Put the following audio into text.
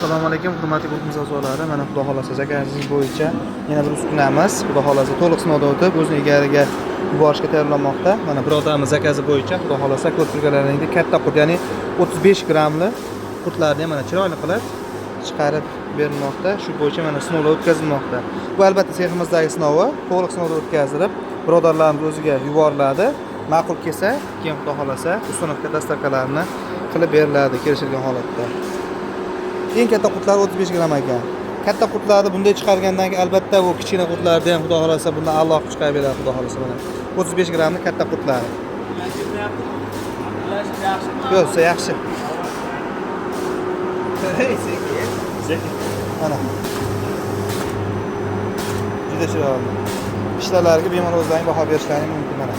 Assalomu alaykum, hurmatli klub a'zolari. Mana xudo xolasa zakazingiz bo'yicha yana bir uskunamiz. Xudo xolasa to'liq sinovdan o'tib, o'zini egariga yuborishga tayyorlanmoqda. Mana birodarimiz zakazi bo'yicha xudo xolasa ko'rib turganlaringdek katta qurt, ya'ni 35 grammli qurtlarni mana chiroyli qilib chiqarib berilmoqda. Shu bo'yicha mana sinovlar o'tkazilmoqda. Bu albatta seximizdagi sinovi to'liq sinovdan o'tkazilib, birodarlarimiz o'ziga yuboriladi. Ma'qul kelsa, keyin xudo xolasa ustunovka dastavkalarini qilib beriladi kelishilgan holatda. Eng katta qurtlar 35 gram ekan. Katta qurtlarni bunday chiqargandan keyin albatta bu kichkina qurtlarni ham xudo xolasa bundan Alloh chiqarib beradi xudo xolasa mana. 35 gramli katta qurtlar. Yo'q, yaxshi. Mana. Juda chiroyli. Ishlarga bemalol o'zlaring baho berishlaring mumkin mana.